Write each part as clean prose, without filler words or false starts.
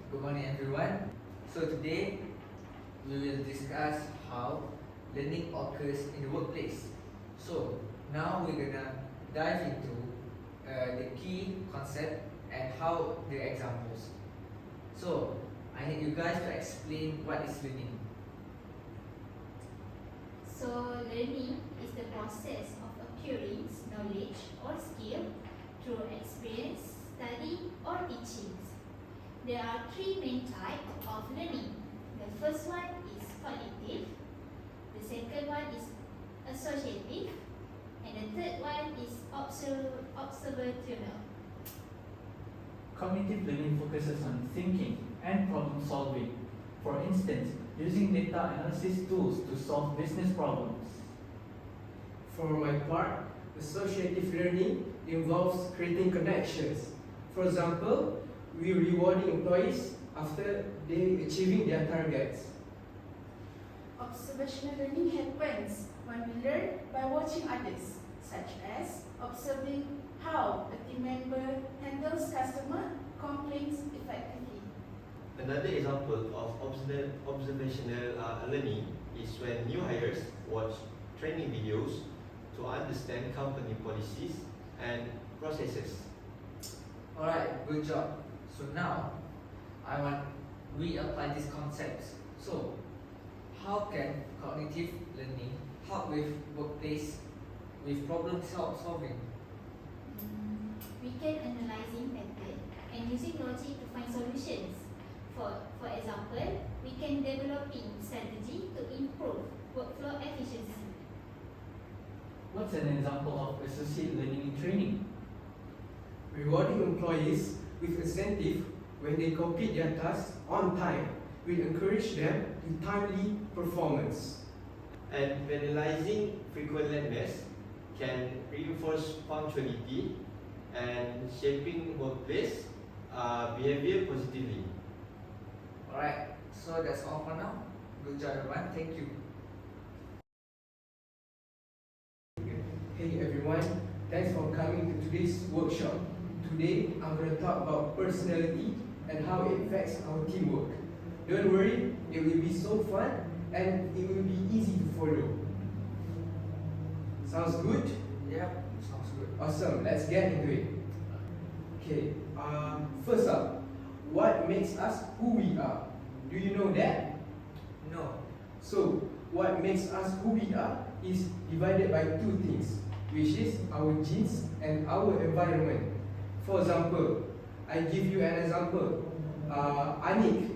Good morning everyone. So today we will discuss how learning occurs in the workplace. So now we're gonna dive into the key concept and how the examples. So I need you guys to explain what is learning. So, learning is the process of acquiring knowledge or skill through experience, study, or teachings. There are three main types of learning. The first one is cognitive, the second one is associative, and the third one is observational. Cognitive learning focuses on thinking and problem solving. For instance, using data analysis tools to solve business problems. For my part, associative learning involves creating connections. For example, we rewarding employees after they achieving their targets. Observational learning happens when we learn by watching others, such as observing how a team member handles customer complaints effectively. Another example of observational learning is when new hires watch training videos to understand company policies and processes. Alright, good job. So now I want we apply these concepts. So how can cognitive learning help with workplace with problem solving? We can analyzing method and using logic to find solutions. For example, we can developing strategy to improve workflow efficiency. What's an example of associate learning in training? Rewarding employees with incentive when they complete their tasks on time will encourage them to timely performance. And penalizing frequent lateness can reinforce punctuality and shaping workplace behavior positively. Alright, so that's all for now. Good job everyone, thank you. Hey everyone, thanks for coming to today's workshop. Today, I'm going to talk about personality and how it affects our teamwork. Don't worry, it will be so fun and it will be easy to follow. Sounds good? Yep, sounds good. Awesome, let's get into it. Okay, first up, what makes us who we are? Do you know that? No. So, what makes us who we are is divided by two things, which is our genes and our environment. For example, I give you an example. Anik,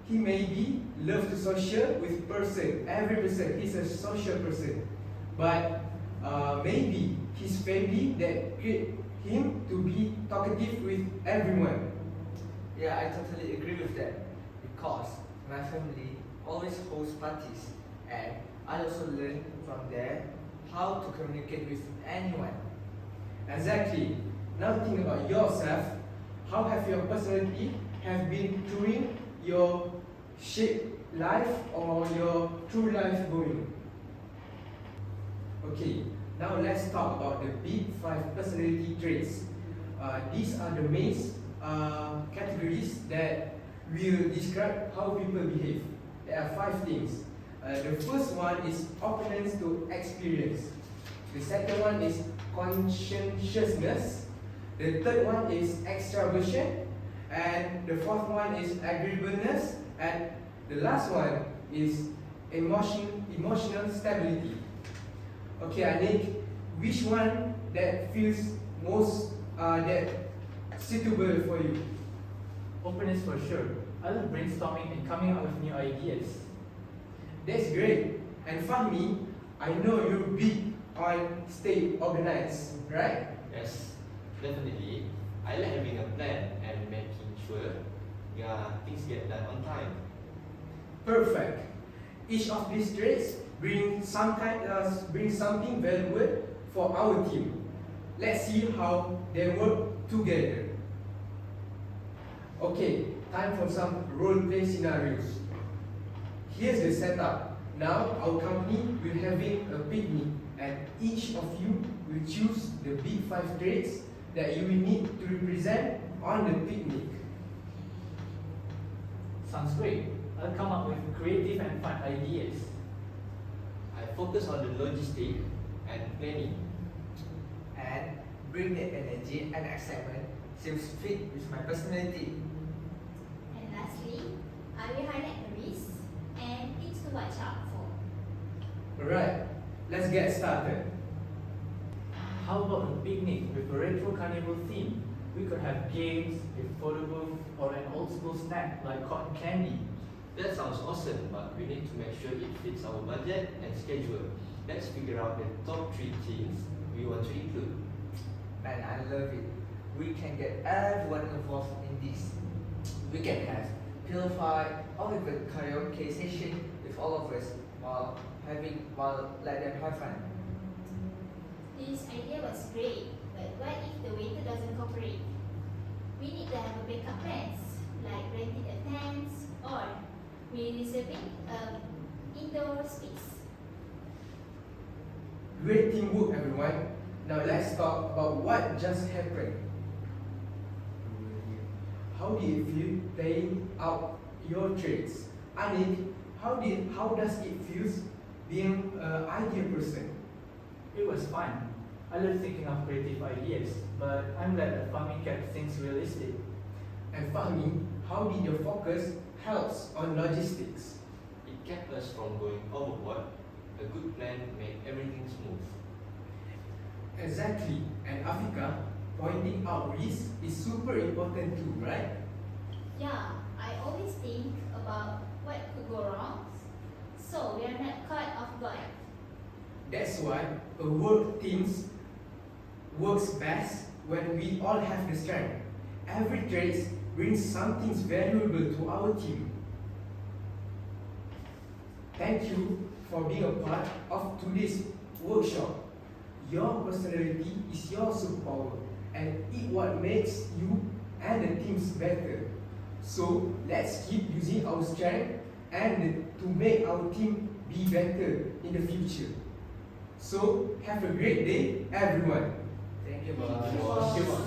he maybe love to social with person, every person. He's a social person, but maybe his family that create him to be talkative with everyone. Yeah, I totally agree with that because my family always hosts parties and I also learn from there how to communicate with anyone. Exactly. Now think about yourself. How have your personality have been during your shape life or your true life going? Okay, now let's talk about the big 5 personality traits. These are the main categories that will describe how people behave. There are 5 things. The first one is openness to experience. The second one is conscientiousness. The third one is extraversion. And the fourth one is agreeableness. And the last one is emotional stability. Okay, Anik, which one that feels most that suitable for you? Openness for sure. I love brainstorming and coming up with new ideas. That's great. And Fahmi, I know you're big on stay organized, right? Yes, definitely. I like having a plan and making sure things get done on time. Perfect. Each of these traits bring something valuable for our team. Let's see how they work together. Okay, time for some role play scenarios. Here's the setup. Now our company will having a picnic and each of you will choose the big 5 traits that you will need to represent on the picnic. I'll come up with creative and fun ideas. I focus on the logistic and planning. And bring the energy and excitement seems fit with my personality. And lastly, I will highlight the risks and things to watch out for. Alright, let's get started. How about a picnic with a retro carnival theme? We could have games, a photo booth, or an old school snack like cotton candy. That sounds awesome, but we need to make sure it fits our budget and schedule. Let's figure out the top 3 things we want to include. Man, I love it. We can get everyone involved in this. We can have pillow fight or even karaoke session with all of us while let them have fun. This idea was great, but what if the waiter doesn't cooperate? We need to have a backup plans, like renting a tent or reserving an indoor space. Great teamwork, everyone. Now let's talk about what just happened. How do you feel playing out your trades? Anik, how does it feel being an idea person? It was fun. I love thinking of creative ideas, but I'm glad that Fahmi kept things realistic. And Fahmi, how did your focus helps on logistics? It kept us from going overboard. A good plan made everything smooth. Exactly. And Afika, pointing out risk is super important too, right? Yeah, I always think about what could go wrong, so we are not caught off guard. That's why a work teams works best when we all have the strength. Every trade brings something valuable to our team. Thank you for being a part of today's workshop. Your personality is your superpower and it what makes you and the teams better. So let's keep using our strength and to make our team be better in the future. So have a great day, everyone. Thank you, Thank boss. you, boss. Come on.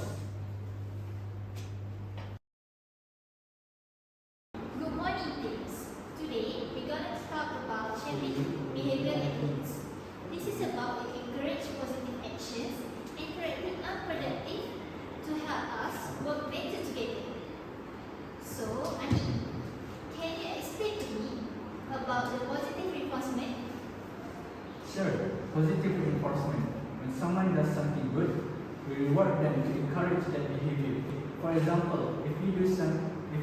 Good morning, teams. Today, we're gonna talk about shaping behavior techniques. This is about to encourage positive actions and correcting unproductive to help us work better together. So, Ani, can you explain to me about the positive reinforcement? Sure, positive reinforcement. When someone does something good, we reward them to encourage that behavior. For example, if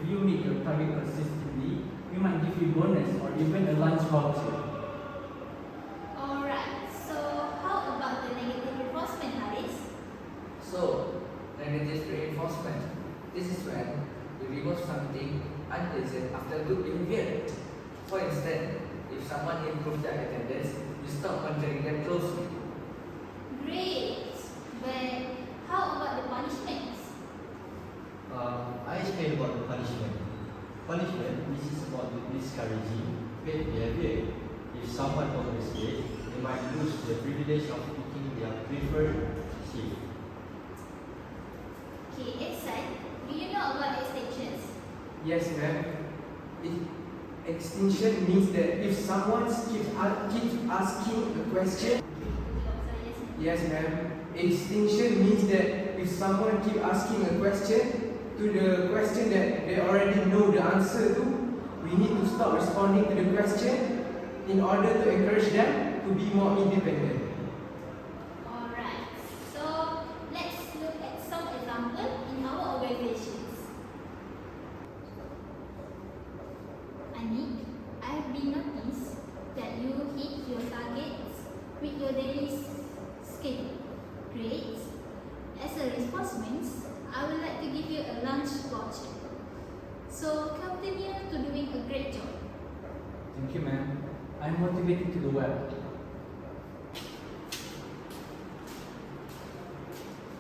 you meet your target consistently, we might give you bonus or even a lunch voucher. Alright, so how about the negative reinforcement, Haris? So, negative reinforcement. This is when we reward something unpleasant after good behavior. For instance, if someone improves their attendance, you stop monitoring them closely. Great, but how about the punishments? I explained about the punishment. Punishment, this is about discouraging bad behavior. If someone always late, they might lose the privilege of picking their preferred shift. Okay, Ehsan, do you know about extinctions? Yes, ma'am. Extinction means that if someone keeps asking a question. Yes, ma'am. Extinction means that if someone keeps asking a question to the question that they already know the answer to, we need to stop responding to the question in order to encourage them to be more independent. Alright, so let's look at some examples in our organizations. Anik, I have been noticed that you hit your targets with your daily schedule. Great. As a reinforcement, I would like to give you a lunch voucher. So continue to doing a great job. Thank you, ma'am. I'm motivated to do well.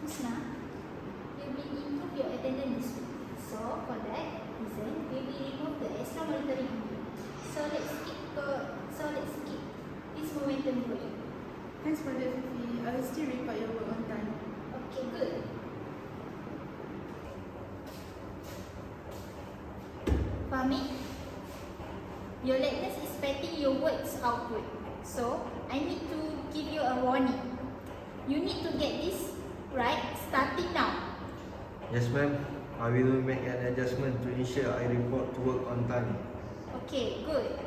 Husna, you will improve your attendance this week. So for that reason, we will remove the extra monitoring on you. So let's keep this momentum going. Thanks for that, Fifi. I will still report your work on time. Okay, good. Fahmi, Your lateness is spitting your words outward. So, I need to give you a warning. You need to get this right starting now. Yes, ma'am. I will make an adjustment to ensure I report to work on time. Okay, good.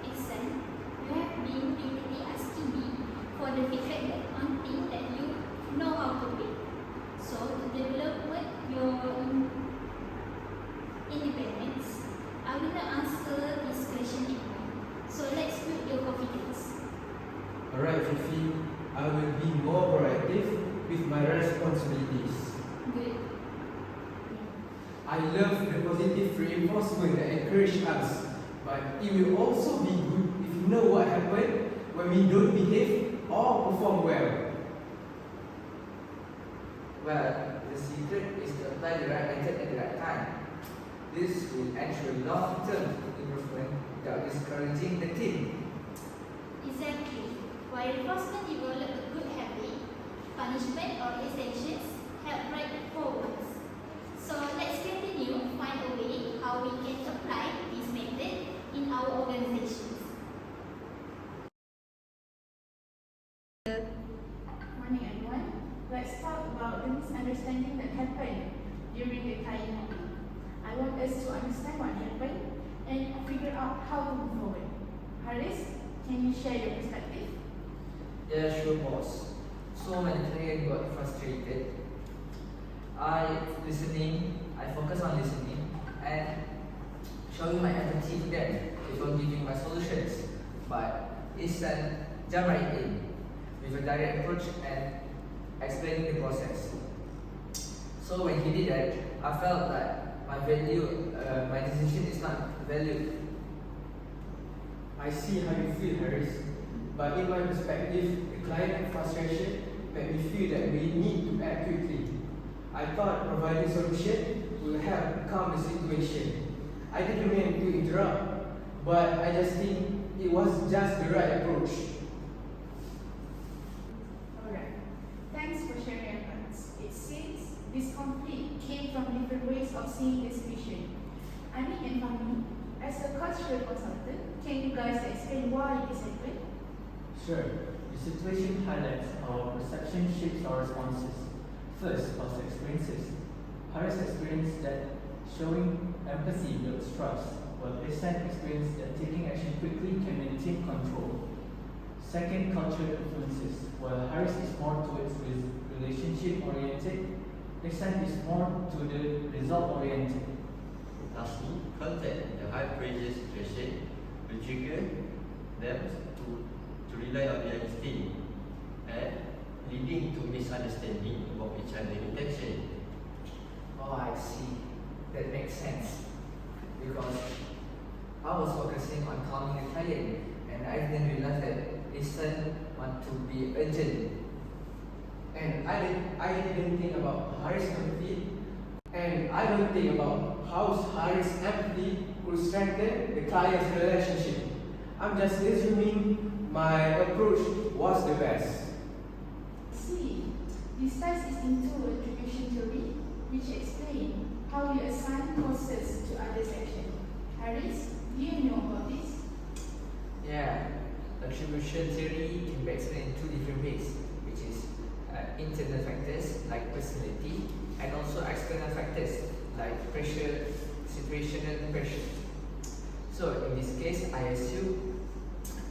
Listen, you have been repeatedly asking me for the feedback that on things that you know how to do. So, to develop your independence, I will not answer this question anymore. So, let's build your confidence. Alright, Fifi, I will be more proactive with my responsibilities. Good. I love the positive reinforcement that encourage us, but it will also be good if you know what happened when we don't behave or perform well. Well, the secret is to apply the right method at the right time. This will ensure long-term improvement without discouraging the team. Exactly. While reinforcement develop a good habit, punishment or extensions help drive it forwards. So let's continue find a way how we can apply this method in our organizations. Morning everyone. Let's talk about the misunderstanding that happened during the client meeting. I want us to understand what happened and figure out how to move forward. Haris, can you share your perspective? Yeah, sure, boss. So when the client got frustrated, I focus on listening and showing my empathy to them before giving my solutions. But instead, jump right in with a direct approach and explaining the process. So when he did that, I felt that my decision is not valued. I see how you feel, Harris. But in my perspective, the client frustration made me feel that we need to act quickly. I thought providing solution will help calm the situation. I didn't mean to interrupt, but I just think it was just the right approach. Alright. Thanks for sharing your thoughts. It seems this conflict came from different ways of seeing the situation. Ani and Fahmi, as a cultural consultant, can you guys explain why this happened? Sure. The situation highlights how perception shapes our responses. First, past experiences. Haris experienced that showing empathy builds trust, while Ihsan experienced that taking action quickly can maintain control. Second, cultural influences. While Haris is more towards relationship oriented, Ihsan is more to the result oriented. Lastly, content the high pressure situation will trigger them to rely on their instinct and leading to misunderstanding about each other's intention. Oh, I see. That makes sense. Because I was focusing on calming the client and I didn't realize that Ihsan want to be urgent. And I didn't think about Haris' empathy, and I don't think about how Haris' empathy could strengthen the client's relationship. I'm just assuming my approach was the best. See, this ties is into attribution theory, which explains how you assign causes to others' action. Haris, do you know about this? Yeah, attribution theory can be explained in two different ways, which is internal factors like personality and also external factors like pressure, situational pressure. So in this case, I assume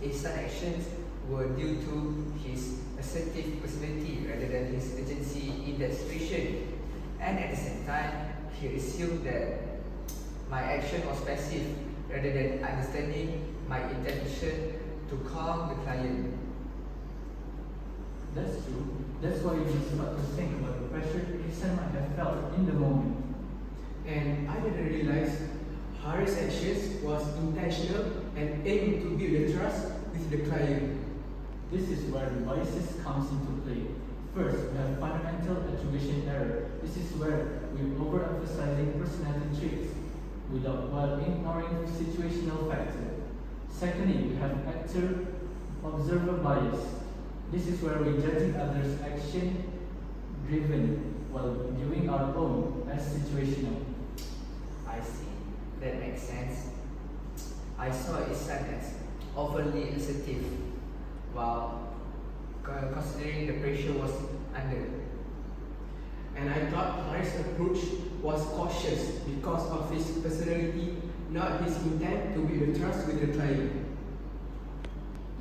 Ihsan's actions were due to his assertive personality rather than his urgency in that situation. And at the same time, he assumed that my action was passive rather than understanding my intention to calm the client. That's true. That's why you must start to think about the pressure Ihsan might have felt in the moment. And I didn't realize Haris' actions was intentional and aimed to build the trust with the client. This is where the biases comes into play. First, we have fundamental attribution error. This is where we're overemphasizing personality traits while ignoring situational factor. Secondly, we have actor-observer bias. This is where we're judging others' action driven while viewing our own as situational. I see. that makes sense. I saw Ihsan as overly assertive, while considering the pressure was under. And I thought Haris' approach was cautious because of his personality, not his intent to build the trust with the client.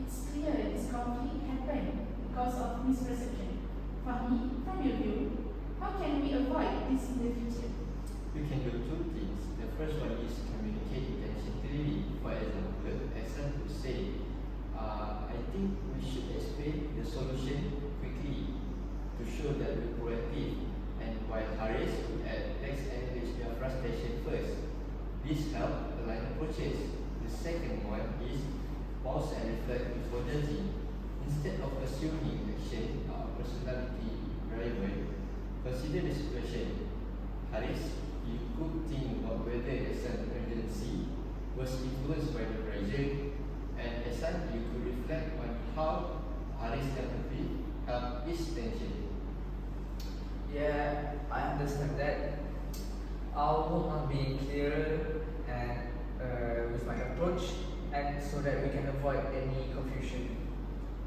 It's clear this conflict happened because of misperception. Fahmi, from your view, how can we avoid this in the future? We can do two things. The first one is communicate intention clearly. For example, Ihsan would say, I think we should explain the solution quickly to show that we're proactive. And while Haris would add, let's acknowledge their frustration first. This helps align approaches. The second one is pause and reflect before judging. Instead of assuming action or personality driven, consider the situation. Haris, you could think about whether Ihsan's urgency was influenced by the pressure, and Ihsan, you could reflect on how Haris' empathy helped ease tension. Yeah, I understand that. I'll work on being clearer and with my approach, and so that we can avoid any confusion.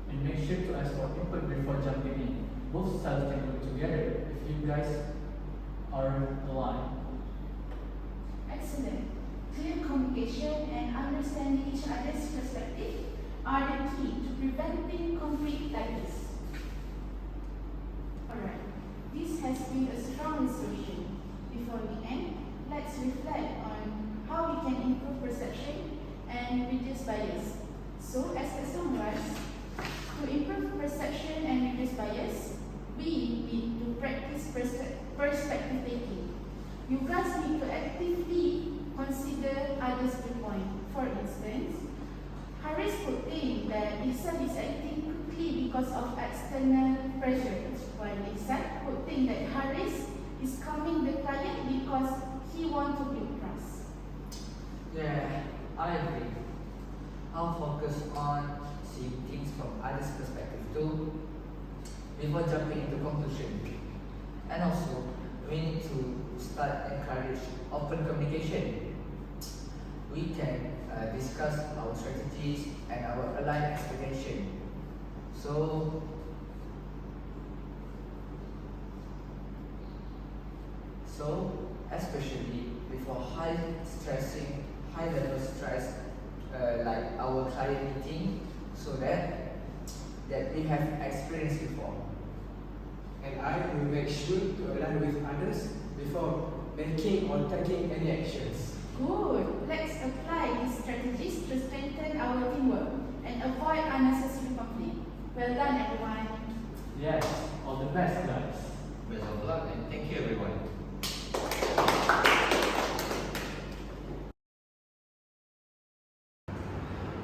And make sure to ask for input before jumping in. Both styles can work together if you guys are aligned. Excellent. Clear communication and understanding each other's perspective are the key to preventing conflict like this. Alright, this has been a strong discussion. Before we end, let's reflect on how we can improve perception and reduce bias. So, as a summarize, to improve perception and reduce bias, we need to practice perspective taking. You guys need to actively consider others' viewpoint. For instance, Haris would think that Ihsan is acting quickly because of external pressure, while Ihsan would think that Haris is calming the client because he wants to build trust. Yeah, I agree. I'll focus on seeing things from others' perspective too, before jumping into conclusion. And also, we need to start encourage open communication. We can discuss our strategies and our aligned expectation. So especially before high level stress like our client meeting, so that we have experienced before. And I will make sure to align with others before making or taking any actions. Good. Let's apply these strategies to strengthen our teamwork and avoid unnecessary conflict. Well done, everyone. Yes, all the best, guys. Best of luck and thank you everyone.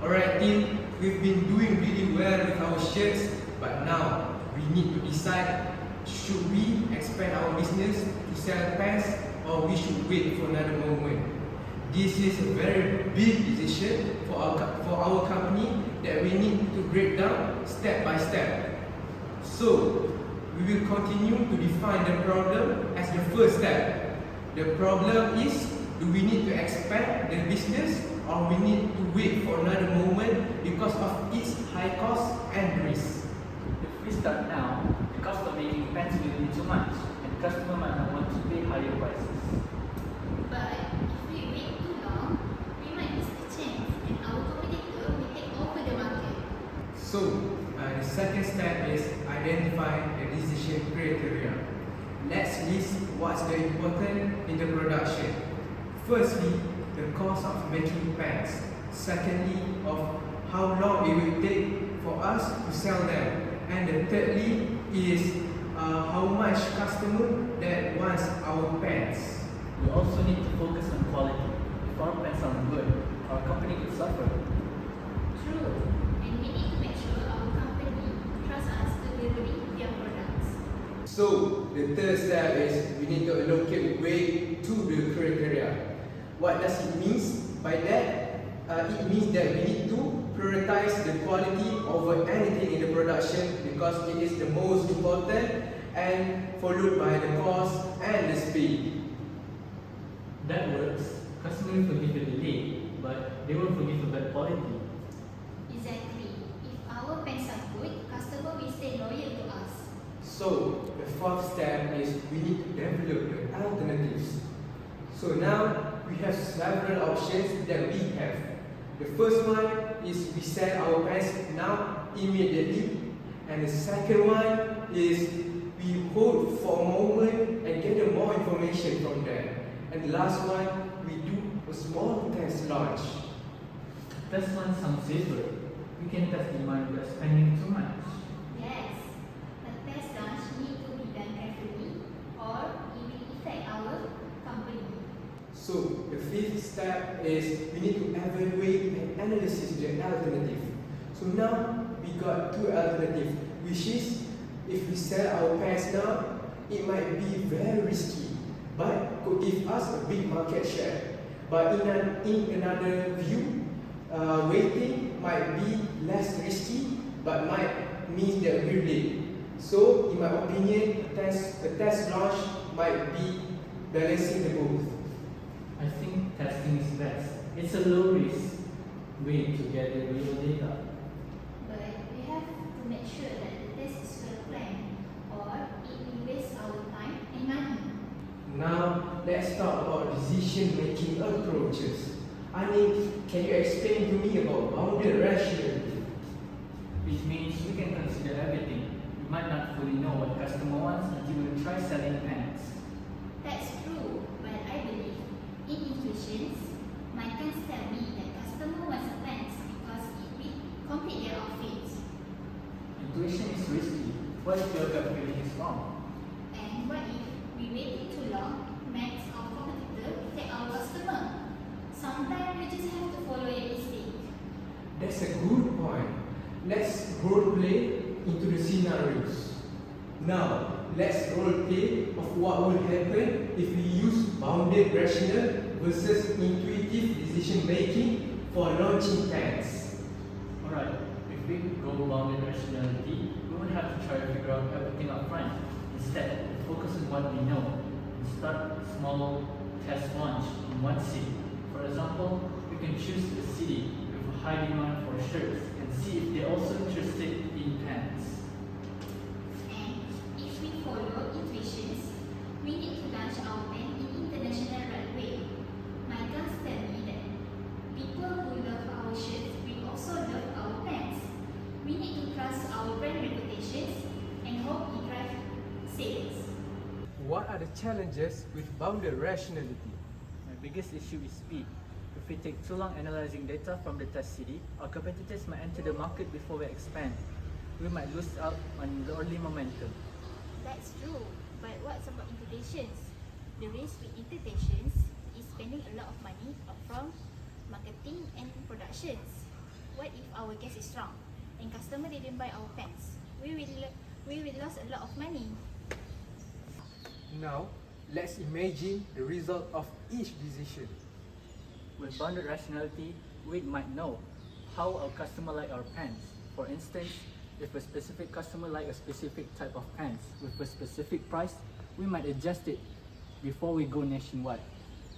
Alright team, we've been doing really well with our shirts, but now we need to decide, should we expand our business to sell pants or we should wait for another moment. This is a very big decision for our company that we need to break down step by step. So, we will continue to define the problem as the first step. The problem is, do we need to expand the business or we need to wait for another moment because of its high cost and risk? If we start now, the cost of making pants will be too much, and customer might not want to pay higher prices. But if we wait too long, we might miss the chance and our competitor will take over the market. So, the second step is identify the decision criteria. Let's list what's the important in the production. Firstly, the cost of making pants. Secondly, of how long it will take for us to sell them. And the thirdly is how much customer that wants our pants. We also need to focus on quality. If our pants aren't good, our company could suffer. True, and we need to make sure our company trusts us to deliver their products. So, the third step is we need to allocate weight to the criteria. What does it mean by that? It means that we need to prioritize the quality over anything in the production because it is the most important, and followed by the cost and the speed. That works. Customers forgive a delay, but they won't forgive a bad quality. Exactly. If our pens are good, customer will stay loyal to us. So the fourth step is we need to develop the alternatives. So now we have several options that we have. The first one is we sell our pens now immediately, and the second one is we hold for a moment and gather more information from them. And the last one, we do a small test launch. Test one sounds safer. We can test demand without spending too much. Yes, a test launch need to be done carefully or it will affect our company. So the fifth step is we need to evaluate and analyze the alternative. So now we got two alternatives, which is if we sell our pens now, it might be very risky, but could give us a big market share. But in another view, waiting might be less risky, but might mean that we're late. So in my opinion, a test launch might be balancing the both. I think testing is best. It's a low risk way to gather real data. But we have to make sure that the test is well planned or it will waste our time and money. Now, let's talk about decision-making approaches. Ani, can you explain to me about bounded rationality? Which means we can consider everything. We might not fully know what customer wants until we try selling pens. That's true, but I believe in intuitions, my pens tell me that customer wants a pens because it will complete their outfits. Intuition is risky. What if your gut feeling is wrong? And what if we waited too long, makes our competitor take our customer? Sometimes we just have to follow your instinct. That's a good point. Let's role play into the scenarios. Now, let's role play of what will happen if we use bounded rational versus intuitive decision making for launching pens. Alright, if we go bounded rationality, we won't have to try to figure out everything up front. Instead, focus on what we know and start a small test launch in one city. For example, we can choose a city with a high demand for shirts and see if they're also interested in pants. And if we follow intuitions, we need to launch our pen in international right way. My guns tell me that people who love our shirts will also love our pens. We need to trust our brand reputations and hope it drives sales. What are the challenges with bounded rationality? My biggest issue is speed. If we take too long analyzing data from the test city, our competitors might enter the market before we expand. We might lose out on the early momentum. That's true, but what's about interpretations? The risk with interpretations is spending a lot of money upfront, marketing and productions. What if our guess is wrong and customer didn't buy our pens? We will lose a lot of money. Now, let's imagine the result of each decision. With bounded rationality, we might know how our customer like our pens. For instance, if a specific customer like a specific type of pens with a specific price, we might adjust it before we go nationwide.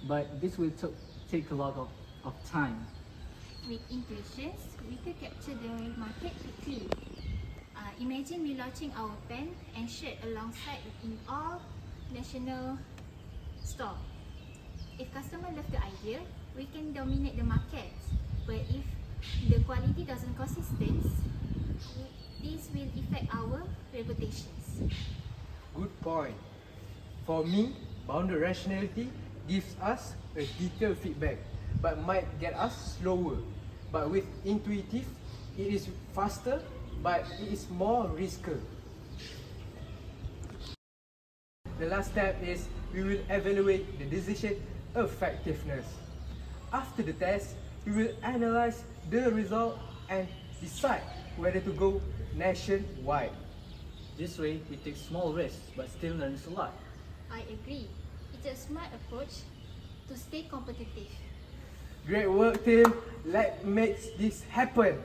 But this will take a lot of time. With intuitions, we could capture the market quickly. Imagine we launching our pen and shirt alongside in all national store. If customer love the idea, we can dominate the market. But if the quality doesn't consistent, this will affect our reputations. Good point. For me, bounded rationality gives us a detailed feedback, but might get us slower. But with intuitive, it is faster, but it is more riskier. The last step is we will evaluate the decision effectiveness. After the test, we will analyze the result and decide whether to go nationwide. This way, we take small risks but still learns a lot. I agree. It's a smart approach to stay competitive. Great work, team. Let's make this happen.